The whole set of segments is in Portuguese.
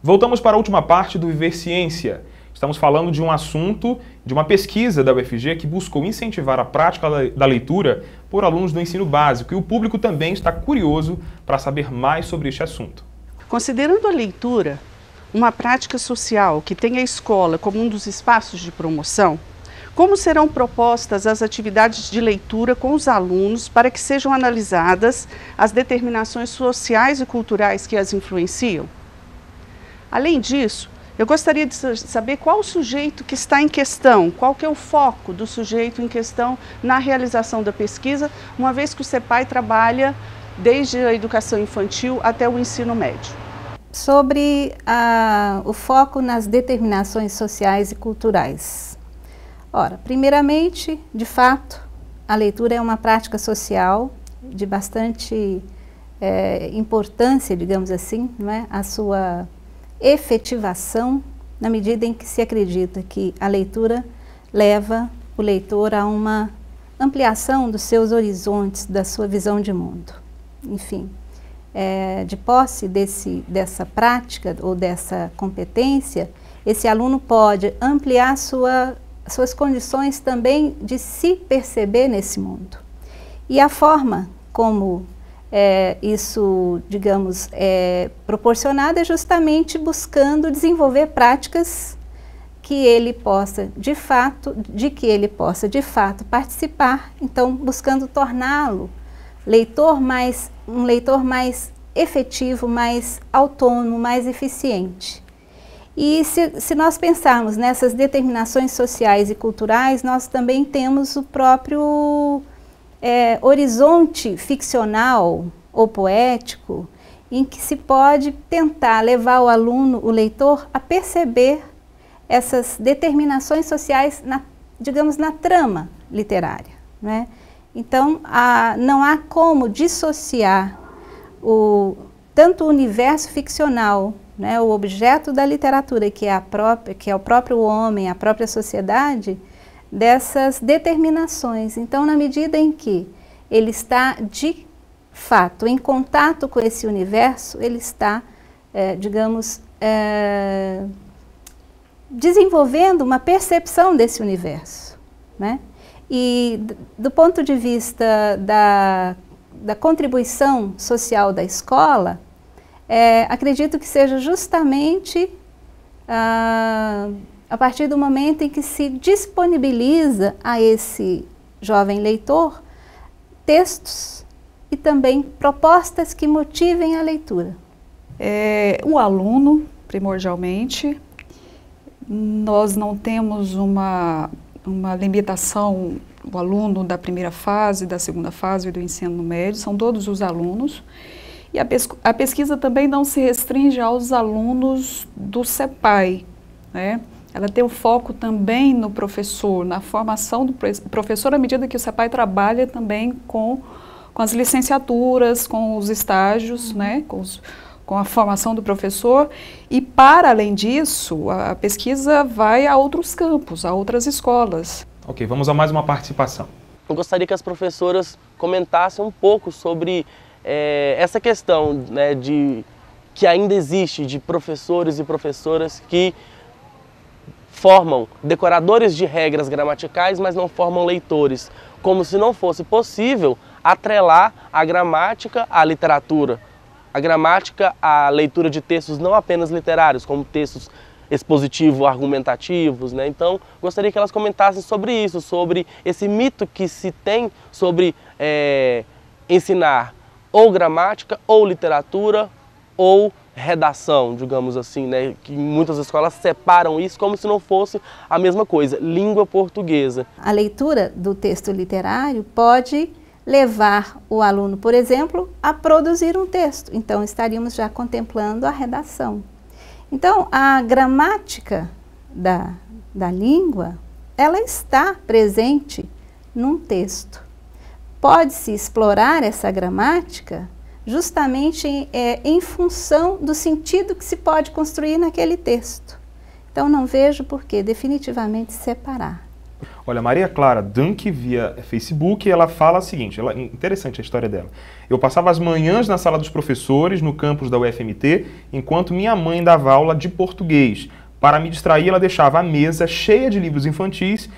Voltamos para a última parte do Viver Ciência. Estamos falando de um assunto, de uma pesquisa da UFG que buscou incentivar a prática da leitura por alunos do ensino básico, e o público também está curioso para saber mais sobre este assunto. Considerando a leitura uma prática social que tem a escola como um dos espaços de promoção, como serão propostas as atividades de leitura com os alunos para que sejam analisadas as determinações sociais e culturais que as influenciam? Além disso, eu gostaria de saber qual o sujeito que está em questão, qual que é o foco do sujeito em questão na realização da pesquisa, uma vez que o CEPAI trabalha desde a educação infantil até o ensino médio. Sobre o foco nas determinações sociais e culturais. Ora, primeiramente, de fato, a leitura é uma prática social de bastante importância, digamos assim, não é? A sua efetivação, na medida em que se acredita que a leitura leva o leitor a uma ampliação dos seus horizontes, da sua visão de mundo. Enfim, de posse dessa prática ou dessa competência, esse aluno pode ampliar suas condições também de se perceber nesse mundo. E a forma como isso, digamos, é proporcionado é justamente buscando desenvolver práticas que ele possa, de fato, participar, então buscando torná-lo um leitor mais efetivo, mais autônomo, mais eficiente. E se nós pensarmos nessas determinações sociais e culturais, nós também temos o próprio horizonte ficcional ou poético, em que se pode tentar levar o aluno, o leitor, a perceber essas determinações sociais, digamos, na trama literária, né? Então, não há como dissociar tanto o universo ficcional, né, o objeto da literatura, que é o próprio homem, a própria sociedade, dessas determinações. Então, na medida em que ele está, de fato, em contato com esse universo, ele está, digamos, desenvolvendo uma percepção desse universo, né? E do ponto de vista da contribuição social da escola, acredito que seja justamente a partir do momento em que se disponibiliza a esse jovem leitor textos e também propostas que motivem a leitura. O aluno, primordialmente, nós não temos uma limitação, o aluno da primeira fase, da segunda fase do ensino médio, são todos os alunos. E a pesquisa também não se restringe aos alunos do CEPAI, né? Ela tem um foco também no professor, na formação do professor, à medida que o CEPAI trabalha também com as licenciaturas, com os estágios, né? Com a formação do professor. E, para além disso, a pesquisa vai a outros campos, a outras escolas. Ok, vamos a mais uma participação. Eu gostaria que as professoras comentassem um pouco sobre essa questão, né, que ainda existe de professores e professoras que formam decoradores de regras gramaticais, mas não formam leitores, como se não fosse possível atrelar a gramática à literatura, a gramática à leitura de textos não apenas literários, como textos expositivo-argumentativos, né? Então, gostaria que elas comentassem sobre isso, sobre esse mito que se tem sobre ensinar ou gramática, ou literatura, ou redação, digamos assim, né? Que muitas escolas separam isso como se não fosse a mesma coisa, língua portuguesa. A leitura do texto literário pode levar o aluno, por exemplo, a produzir um texto. Então, estaríamos já contemplando a redação. Então, a gramática da língua, ela está presente num texto. Pode-se explorar essa gramática justamente em função do sentido que se pode construir naquele texto. Então, não vejo por que definitivamente separar. Olha, Maria Clara Dunk, via Facebook, ela fala o seguinte, interessante a história dela. Eu passava as manhãs na sala dos professores, no campus da UFMT, enquanto minha mãe dava aula de português. Para me distrair, ela deixava a mesa cheia de livros infantis,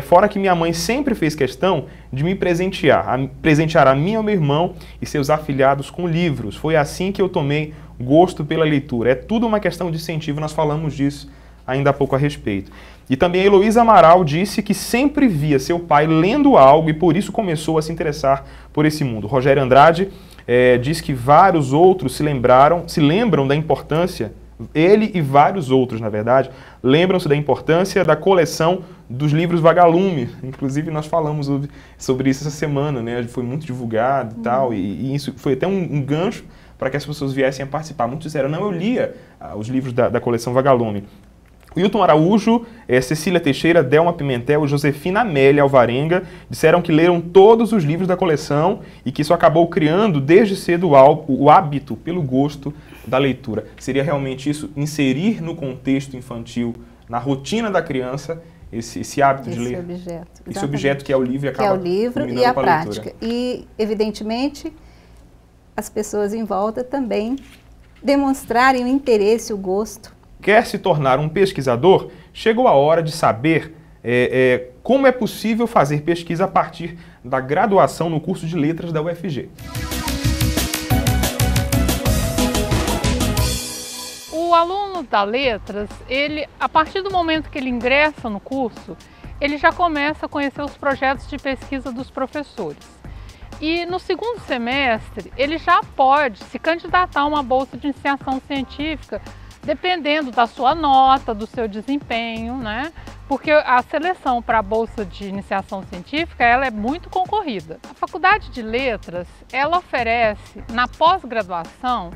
fora que minha mãe sempre fez questão de me presentear a mim e ao meu irmão e seus afilhados com livros. Foi assim que eu tomei gosto pela leitura. É tudo uma questão de incentivo, nós falamos disso ainda há pouco a respeito. E também a Heloísa Amaral disse que sempre via seu pai lendo algo e por isso começou a se interessar por esse mundo. Rogério Andrade diz que vários outros se lembram da importância, ele e vários outros, na verdade, lembram-se da importância da coleção dos livros Vagalume. Inclusive, nós falamos sobre isso essa semana, né? Foi muito divulgado e tal, e isso foi até um gancho para que as pessoas viessem a participar. Muitos disseram, não, eu lia os livros da coleção Vagalume. Wilton Araújo, Cecília Teixeira, Delma Pimentel e Josefina Amélia Alvarenga disseram que leram todos os livros da coleção e que isso acabou criando desde cedo o hábito pelo gosto da leitura. Seria realmente isso, inserir no contexto infantil, na rotina da criança, esse hábito de ler? Esse objeto que é o livro e acaba que é o livro e a prática. E, evidentemente, as pessoas em volta também demonstrarem o interesse, o gosto. Quer se tornar um pesquisador? Chegou a hora de saber como é possível fazer pesquisa a partir da graduação no curso de letras da UFG. O aluno da letras, a partir do momento que ele ingressa no curso, ele já começa a conhecer os projetos de pesquisa dos professores. E no segundo semestre, ele já pode se candidatar a uma bolsa de iniciação científica, dependendo da sua nota, do seu desempenho, né? Porque a seleção para a bolsa de iniciação científica, ela é muito concorrida. A Faculdade de Letras, ela oferece, na pós-graduação,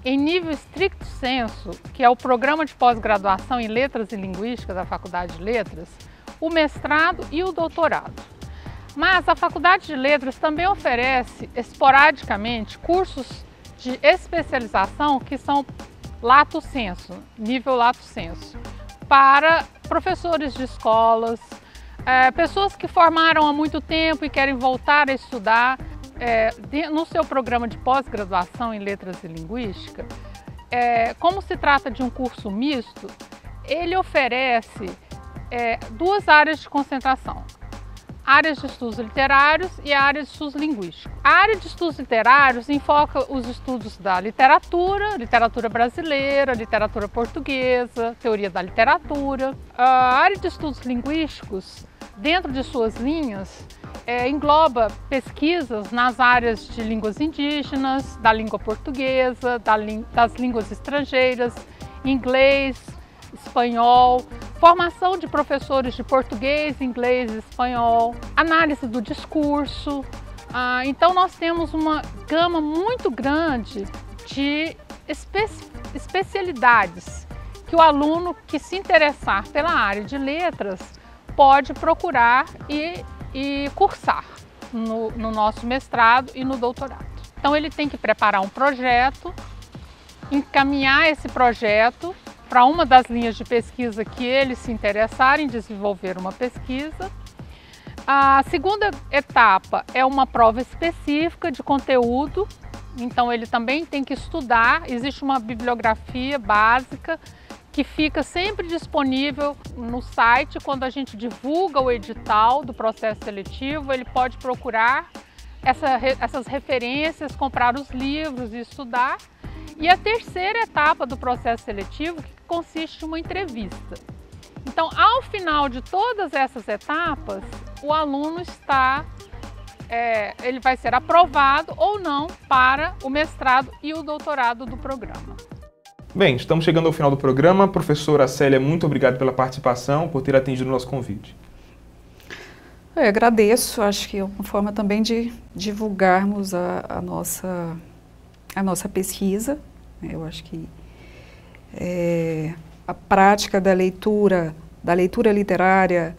em nível stricto sensu, que é o programa de pós-graduação em Letras e Linguística da Faculdade de Letras, o mestrado e o doutorado. Mas a Faculdade de Letras também oferece, esporadicamente, cursos de especialização que são lato sensu, nível lato sensu, para professores de escolas, pessoas que formaram há muito tempo e querem voltar a estudar. No seu programa de pós-graduação em Letras e Linguística, como se trata de um curso misto, ele oferece duas áreas de concentração. Áreas de estudos literários e a área de estudos linguísticos. A área de estudos literários enfoca os estudos da literatura brasileira, literatura portuguesa, teoria da literatura. A área de estudos linguísticos, dentro de suas linhas, engloba pesquisas nas áreas de línguas indígenas, da língua portuguesa, das línguas estrangeiras, inglês, espanhol, formação de professores de português, inglês e espanhol, análise do discurso. Então nós temos uma gama muito grande de especialidades que o aluno que se interessar pela área de letras pode procurar e cursar no nosso mestrado e no doutorado. Então ele tem que preparar um projeto, encaminhar esse projeto para uma das linhas de pesquisa que ele se interessar em desenvolver uma pesquisa. A segunda etapa é uma prova específica de conteúdo, então ele também tem que estudar, existe uma bibliografia básica que fica sempre disponível no site. Quando a gente divulga o edital do processo seletivo, ele pode procurar essas referências, comprar os livros e estudar. E a terceira etapa do processo seletivo, que consiste em uma entrevista. Então, ao final de todas essas etapas, o aluno ele vai ser aprovado ou não para o mestrado e o doutorado do programa. Bem, estamos chegando ao final do programa. Professora Célia, muito obrigado pela participação, por ter atendido o nosso convite. Eu agradeço, acho que é uma forma também de divulgarmos a nossa pesquisa. Eu acho que a prática da leitura literária,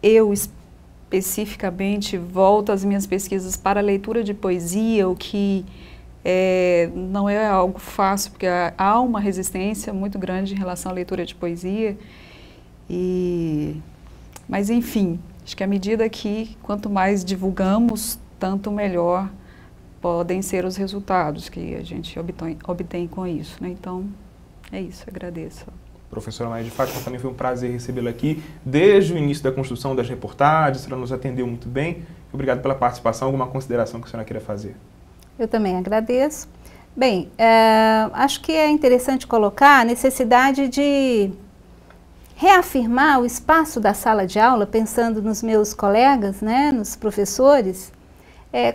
eu especificamente volto as minhas pesquisas para a leitura de poesia, o que não é algo fácil, porque há uma resistência muito grande em relação à leitura de poesia. E Mas, enfim, acho que à medida que quanto mais divulgamos, tanto melhor podem ser os resultados que a gente obtém com isso, né? Então, é isso, agradeço. Professora Maria de Fátima, também foi um prazer recebê-la aqui desde o início da construção das reportagens, ela nos atendeu muito bem. Obrigado pela participação. Alguma consideração que a senhora queira fazer? Eu também agradeço. Bem, acho que é interessante colocar a necessidade de reafirmar o espaço da sala de aula, pensando nos meus colegas, né, nos professores,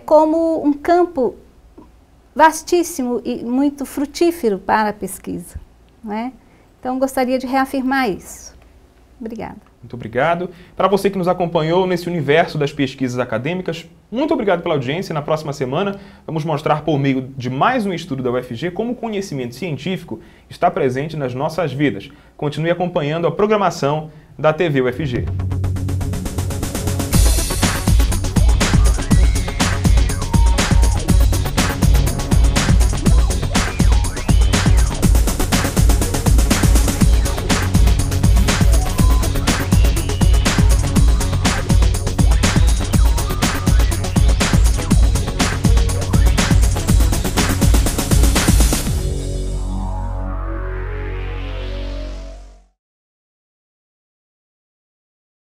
como um campo vastíssimo e muito frutífero para a pesquisa, né? Então, gostaria de reafirmar isso. Obrigada. Muito obrigado. Para você que nos acompanhou nesse universo das pesquisas acadêmicas, muito obrigado pela audiência. Na próxima semana, vamos mostrar por meio de mais um estudo da UFG como o conhecimento científico está presente nas nossas vidas. Continue acompanhando a programação da TV UFG.